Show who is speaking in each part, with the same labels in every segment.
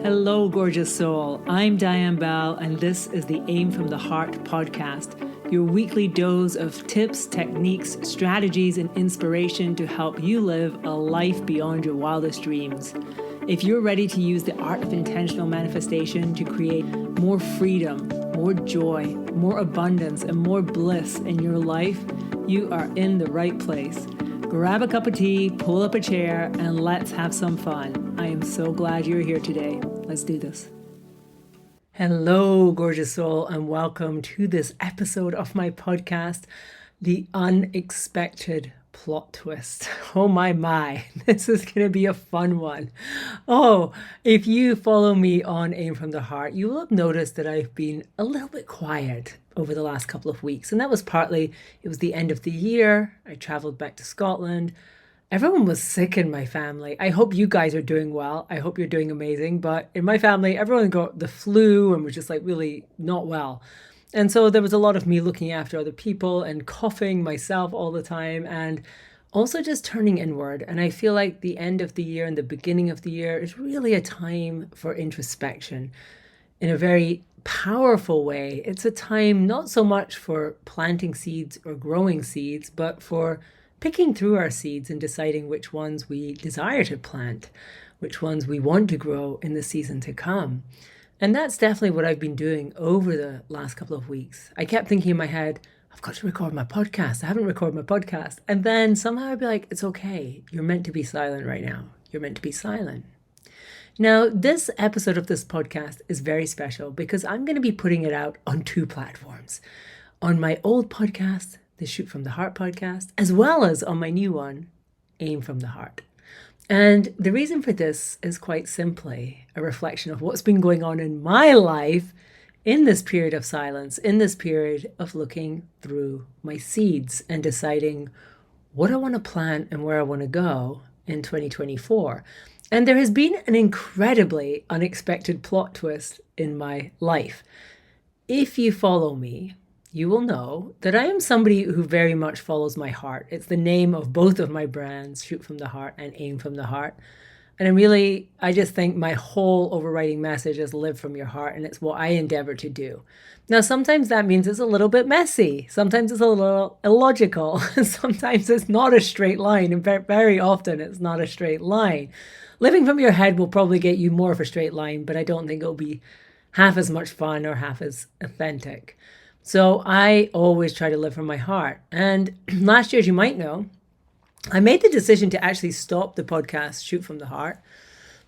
Speaker 1: Hello, gorgeous soul. I'm Diane Bell, and this is the Aim from the Heart podcast, your weekly dose of tips, techniques, strategies, and inspiration to help you live a life beyond your wildest dreams. If you're ready to use the art of intentional manifestation to create more freedom, more joy, more abundance, and more bliss in your life, you are in the right place. Grab a cup of tea, pull up a chair, and let's have some fun. I am so glad you're here today. Let's do this. Hello, gorgeous soul, and welcome to this episode of my podcast, The Unexpected Plot Twist. Oh my, this is going to be a fun one. Oh, if you follow me on Aim from the Heart, you will have noticed that I've been a little bit quiet over the last couple of weeks. And that was partly, it was the end of the year. I traveled back to Scotland. Everyone was sick in my family. I hope you guys are doing well. I hope you're doing amazing. But in my family, everyone got the flu and was just like really not well. And so there was a lot of me looking after other people and coughing myself all the time and also just turning inward. And I feel like the end of the year and the beginning of the year is really a time for introspection in a very powerful way. It's a time not so much for planting seeds or growing seeds, but for picking through our seeds and deciding which ones we desire to plant, which ones we want to grow in the season to come. And that's definitely what I've been doing over the last couple of weeks. I kept thinking in my head, I've got to record my podcast. I haven't recorded my podcast. And then somehow I'd be like, it's okay. You're meant to be silent right now. You're meant to be silent. Now, this episode of this podcast is very special because I'm going to be putting it out on two platforms. On my old podcast, the Shoot from the Heart podcast, as well as on my new one, Aim from the Heart. And the reason for this is quite simply a reflection of what's been going on in my life in this period of silence, in this period of looking through my seeds and deciding what I want to plant and where I want to go in 2024. And there has been an incredibly unexpected plot twist in my life. If you follow me, you will know that I am somebody who very much follows my heart. It's the name of both of my brands, Shoot from the Heart and Aim from the Heart. And I just think my whole overriding message is live from your heart, and it's what I endeavor to do. Now, sometimes that means it's a little bit messy. Sometimes it's a little illogical. Sometimes it's not a straight line. And very often it's not a straight line. Living from your head will probably get you more of a straight line, but I don't think it'll be half as much fun or half as authentic. So I always try to live from my heart. And last year, as you might know, I made the decision to actually stop the podcast Shoot from the Heart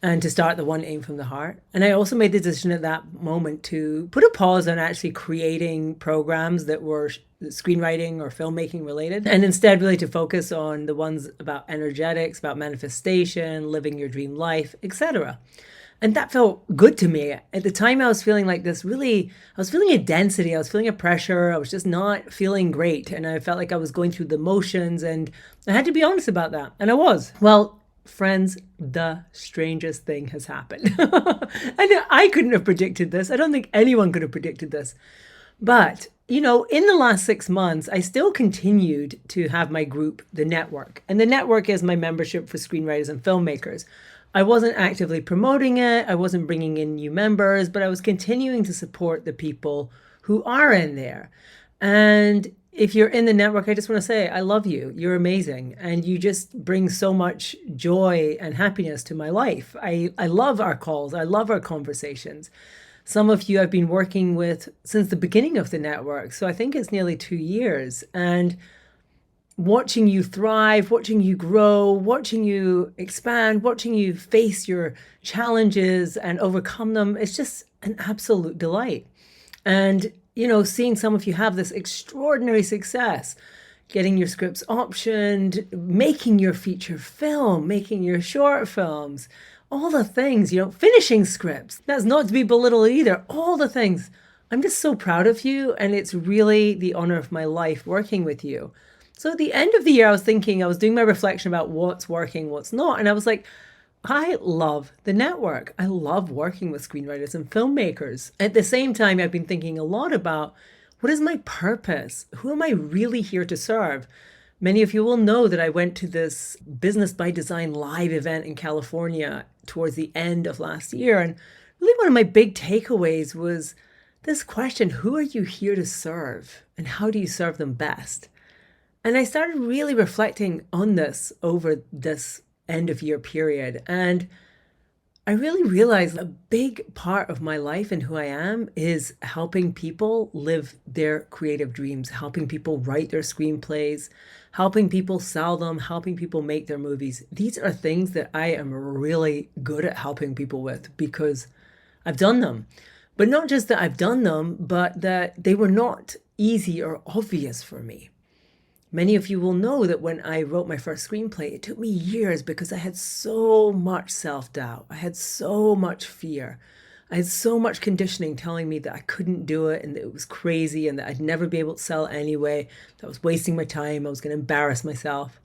Speaker 1: and to start the one Aim from the Heart. And I also made the decision at that moment to put a pause on actually creating programs that were screenwriting or filmmaking related, and instead really to focus on the ones about energetics, about manifestation, living your dream life, etc. And that felt good to me. At the time, I was feeling like I was feeling a density, I was feeling a pressure, I was just not feeling great. And I felt like I was going through the motions, and I had to be honest about that. And I was. Well, friends, the strangest thing has happened. And I couldn't have predicted this. I don't think anyone could have predicted this. But, in the last 6 months, I still continued to have my group, The Network. And The Network is my membership for screenwriters and filmmakers. I wasn't actively promoting it. I wasn't bringing in new members, but I was continuing to support the people who are in there. And if you're in the network, I just want to say, I love you. You're amazing. And you just bring so much joy and happiness to my life. I love our calls. I love our conversations. Some of you I've been working with since the beginning of the network. So I think it's nearly 2 years. And watching you thrive, watching you grow, watching you expand, watching you face your challenges and overcome them, it's just an absolute delight. And, seeing some of you have this extraordinary success, getting your scripts optioned, making your feature film, making your short films, all the things, finishing scripts. That's not to be belittled either. All the things. I'm just so proud of you. And it's really the honor of my life working with you. So at the end of the year, I was doing my reflection about what's working, what's not. And I was like, I love the network. I love working with screenwriters and filmmakers. At the same time, I've been thinking a lot about what is my purpose? Who am I really here to serve? Many of you will know that I went to this Business by Design live event in California towards the end of last year. And really one of my big takeaways was this question: who are you here to serve, and how do you serve them best? And I started really reflecting on this over this end of year period. And I really realized a big part of my life and who I am is helping people live their creative dreams, helping people write their screenplays, helping people sell them, helping people make their movies. These are things that I am really good at helping people with because I've done them. But not just that I've done them, but that they were not easy or obvious for me. Many of you will know that when I wrote my first screenplay, it took me years because I had so much self-doubt. I had so much fear. I had so much conditioning telling me that I couldn't do it and that it was crazy and that I'd never be able to sell it anyway, that I was wasting my time, I was going to embarrass myself.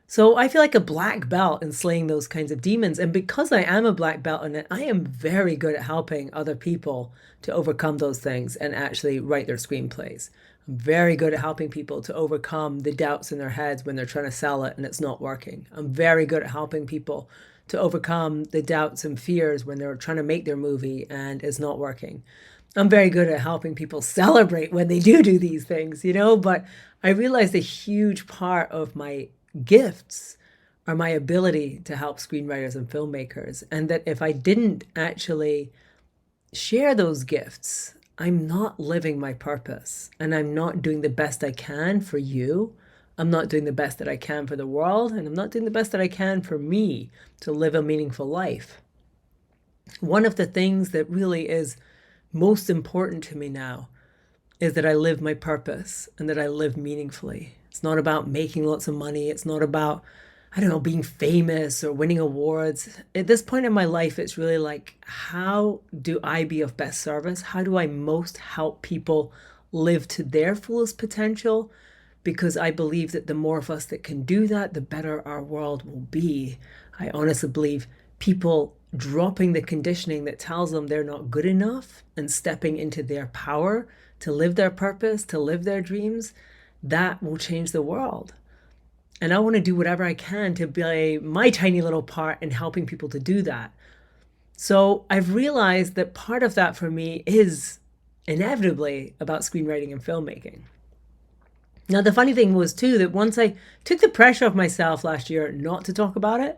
Speaker 1: So I feel like a black belt in slaying those kinds of demons. And because I am a black belt in it, I am very good at helping other people to overcome those things and actually write their screenplays. I'm very good at helping people to overcome the doubts in their heads when they're trying to sell it and it's not working. I'm very good at helping people to overcome the doubts and fears when they're trying to make their movie and it's not working. I'm very good at helping people celebrate when they do these things, but I realized a huge part of my gifts are my ability to help screenwriters and filmmakers, and that if I didn't actually share those gifts, I'm not living my purpose and I'm not doing the best I can for you. I'm not doing the best that I can for the world, and I'm not doing the best that I can for me to live a meaningful life. One of the things that really is most important to me now is that I live my purpose and that I live meaningfully. It's not about making lots of money. It's not about, being famous or winning awards. At this point in my life, it's really like, how do I be of best service? How do I most help people live to their fullest potential? Because I believe that the more of us that can do that, the better our world will be. I honestly believe people dropping the conditioning that tells them they're not good enough and stepping into their power to live their purpose, to live their dreams, that will change the world. And I want to do whatever I can to play my tiny little part in helping people to do that. So I've realized that part of that for me is inevitably about screenwriting and filmmaking. Now, the funny thing was too, that once I took the pressure off myself last year not to talk about it,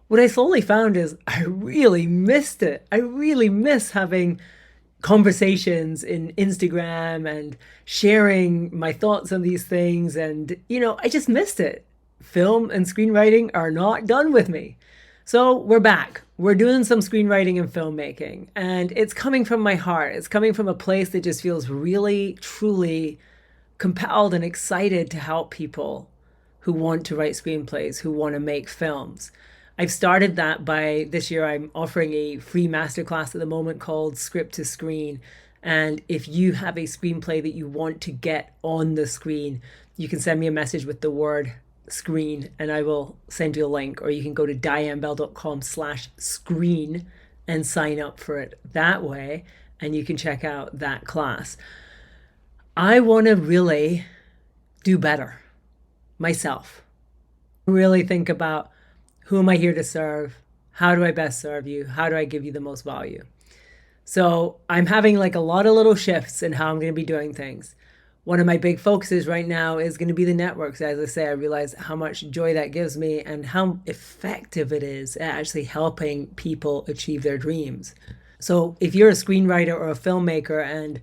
Speaker 1: what I slowly found is I really missed it. I really miss having conversations in Instagram and sharing my thoughts on these things. And, I just missed it. Film and screenwriting are not done with me. So we're back. We're doing some screenwriting and filmmaking, and it's coming from my heart. It's coming from a place that just feels really, truly compelled and excited to help people who want to write screenplays, who want to make films. I've started that by this year. I'm offering a free masterclass at the moment called Script to Screen. And if you have a screenplay that you want to get on the screen, you can send me a message with the word screen and I will send you a link, or you can go to dianebell.com/screen and sign up for it that way. And you can check out that class. I want to really do better myself. Really think about, who am I here to serve? How do I best serve you? How do I give you the most value? So I'm having like a lot of little shifts in how I'm going to be doing things. One of my big focuses right now is going to be the networks. As I say, I realize how much joy that gives me and how effective it is at actually helping people achieve their dreams. So if you're a screenwriter or a filmmaker and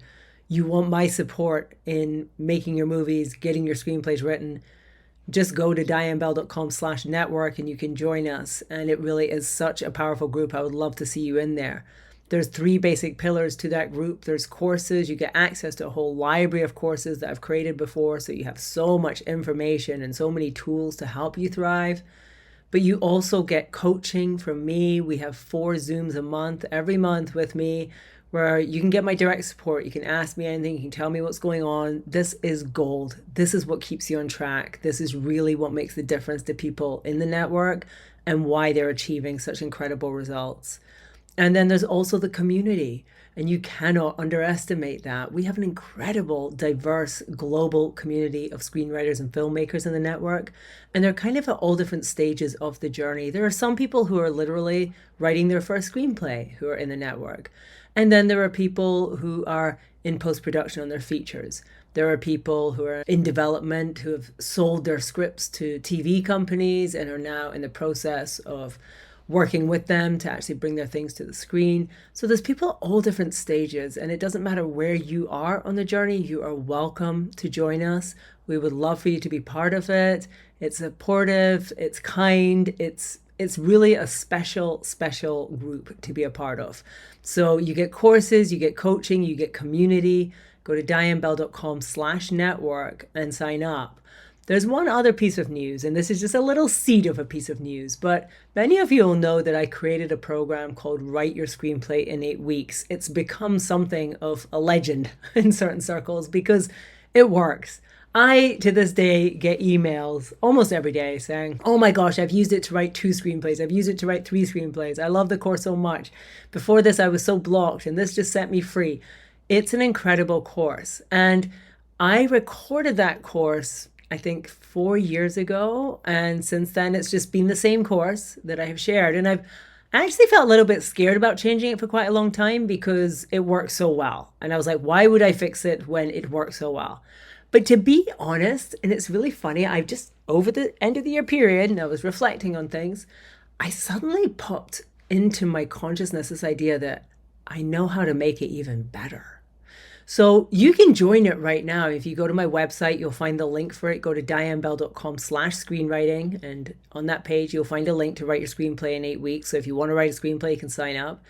Speaker 1: you want my support in making your movies, getting your screenplays written, just go to dianebell.com/network and you can join us. And it really is such a powerful group. I would love to see you in there. There's 3 basic pillars to that group. There's courses. You get access to a whole library of courses that I've created before. So you have so much information and so many tools to help you thrive. But you also get coaching from me. We have 4 Zooms a month, every month with me, where you can get my direct support. You can ask me anything. You can tell me what's going on. This is gold. This is what keeps you on track. This is really what makes the difference to people in the network and why they're achieving such incredible results. And then there's also the community, and you cannot underestimate that. We have an incredible, diverse, global community of screenwriters and filmmakers in the network, and they're kind of at all different stages of the journey. There are some people who are literally writing their first screenplay who are in the network. And then there are people who are in post-production on their features. There are people who are in development who have sold their scripts to TV companies and are now in the process of working with them to actually bring their things to the screen. So there's people at all different stages, and it doesn't matter where you are on the journey, you are welcome to join us. We would love for you to be part of it. It's supportive, it's kind, it's really a special group to be a part of. So you get courses, you get coaching, you get community. Go to dianebell.com/network and sign up. There's one other piece of news, and this is just a little seed of a piece of news, but many of you will know that I created a program called Write Your Screenplay in 8 Weeks. It's become something of a legend in certain circles because it works. I, to this day, get emails almost every day saying, oh my gosh, I've used it to write 2 screenplays. I've used it to write 3 screenplays. I love the course so much. Before this, I was so blocked, and this just set me free. It's an incredible course. And I recorded that course, I think 4 years ago. And since then, it's just been the same course that I have shared. And I've actually felt a little bit scared about changing it for quite a long time because it works so well. And I was like, why would I fix it when it works so well? But to be honest, and it's really funny, I've just, over the end of the year period, and I was reflecting on things, I suddenly popped into my consciousness this idea that I know how to make it even better. So you can join it right now. If you go to my website, you'll find the link for it. Go to dianebell.com/screenwriting. And on that page, you'll find a link to write your screenplay in 8 weeks. So if you want to write a screenplay, you can sign up.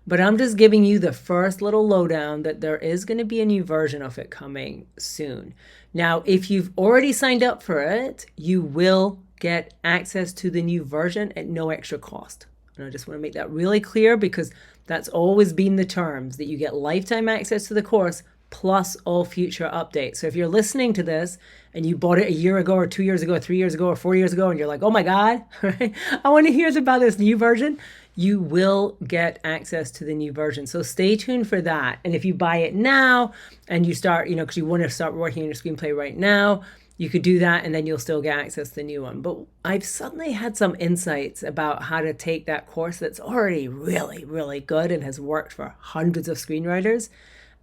Speaker 1: But I'm just giving you the first little lowdown that there is going to be a new version of it coming soon. Now, if you've already signed up for it, you will get access to the new version at no extra cost. And I just want to make that really clear because that's always been the terms, that you get lifetime access to the course plus all future updates. So if you're listening to this and you bought it a year ago or 2 years ago or 3 years ago or 4 years ago and you're like, oh my God, right? I want to hear about this new version, you will get access to the new version. So stay tuned for that. And if you buy it now and you start, because you want to start working on your screenplay right now, you could do that and then you'll still get access to the new one. But I've suddenly had some insights about how to take that course that's already really, really good and has worked for hundreds of screenwriters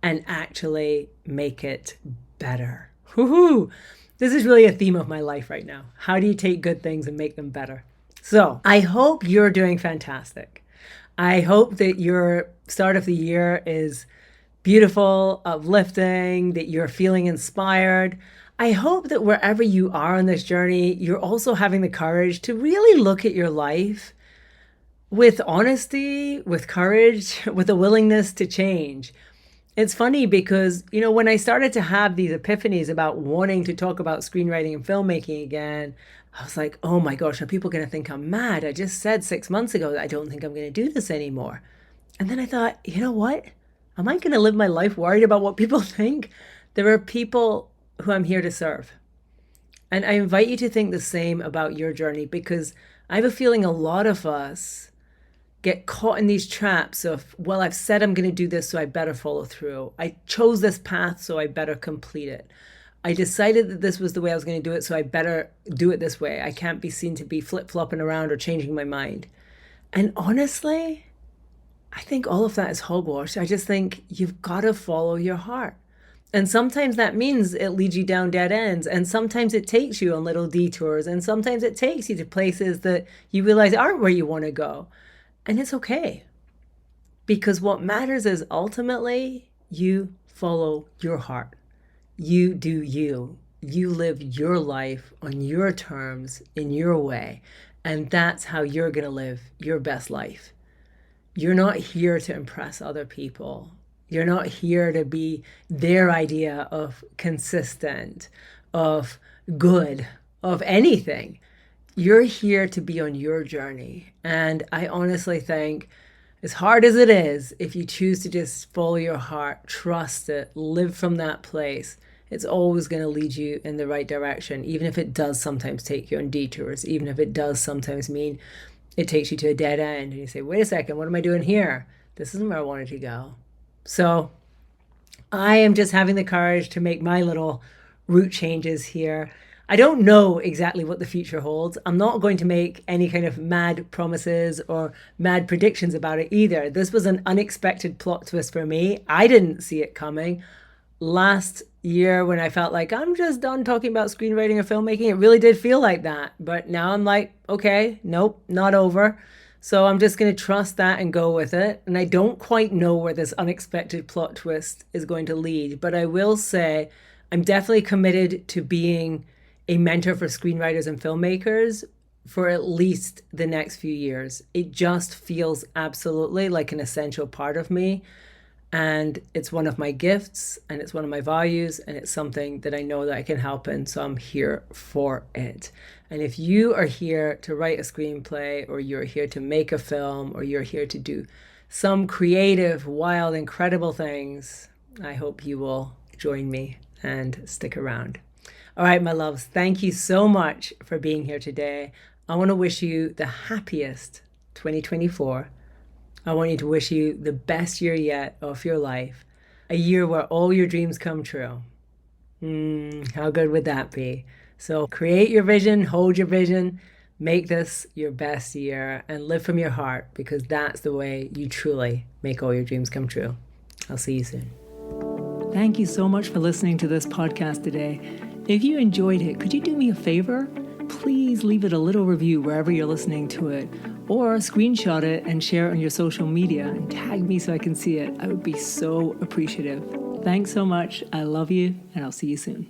Speaker 1: and actually make it better. Woohoo! This is really a theme of my life right now. How do you take good things and make them better? So I hope you're doing fantastic. I hope that your start of the year is beautiful, uplifting, that you're feeling inspired. I hope that wherever you are on this journey, you're also having the courage to really look at your life with honesty, with courage, with a willingness to change. It's funny because, when I started to have these epiphanies about wanting to talk about screenwriting and filmmaking again, I was like, oh my gosh, are people going to think I'm mad? I just said 6 months ago that I don't think I'm going to do this anymore. And then I thought, you know what? Am I going to live my life worried about what people think? There are people who I'm here to serve. And I invite you to think the same about your journey because I have a feeling a lot of us get caught in these traps of, well, I've said I'm going to do this, so I better follow through. I chose this path, so I better complete it. I decided that this was the way I was going to do it, so I better do it this way. I can't be seen to be flip-flopping around or changing my mind. And honestly, I think all of that is hogwash. I just think you've got to follow your heart. And sometimes that means it leads you down dead ends. And sometimes it takes you on little detours. And sometimes it takes you to places that you realize aren't where you want to go. And it's okay. Because what matters is ultimately you follow your heart. You do you. You live your life on your terms, in your way. And that's how you're going to live your best life. You're not here to impress other people. You're not here to be their idea of consistent, of good, of anything. You're here to be on your journey. And I honestly think, as hard as it is, if you choose to just follow your heart, trust it, live from that place, it's always going to lead you in the right direction, even if it does sometimes take you on detours, even if it does sometimes mean it takes you to a dead end and you say, wait a second, what am I doing here? This isn't where I wanted to go. So I am just having the courage to make my little route changes here. I don't know exactly what the future holds. I'm not going to make any kind of mad promises or mad predictions about it either. This was an unexpected plot twist for me. I didn't see it coming. Last year, when I felt like I'm just done talking about screenwriting or filmmaking, it really did feel like that. But now I'm like, okay, nope, not over. So I'm just going to trust that and go with it. And I don't quite know where this unexpected plot twist is going to lead, but I will say I'm definitely committed to being a mentor for screenwriters and filmmakers for at least the next few years. It just feels absolutely like an essential part of me. And it's one of my gifts and it's one of my values and it's something that I know that I can help in. So I'm here for it. And if you are here to write a screenplay or you're here to make a film or you're here to do some creative, wild, incredible things, I hope you will join me and stick around. All right, my loves, thank you so much for being here today. I want to wish you the happiest 2024. I want you to wish you the best year yet of your life, a year where all your dreams come true. How good would that be? So create your vision, hold your vision, make this your best year, and live from your heart, because that's the way you truly make all your dreams come true. I'll see you soon. Thank you so much for listening to this podcast today. If you enjoyed it, could you do me a favor? Please leave it a little review wherever you're listening to it, or screenshot it and share it on your social media and tag me so I can see it. I would be so appreciative. Thanks so much. I love you, and I'll see you soon.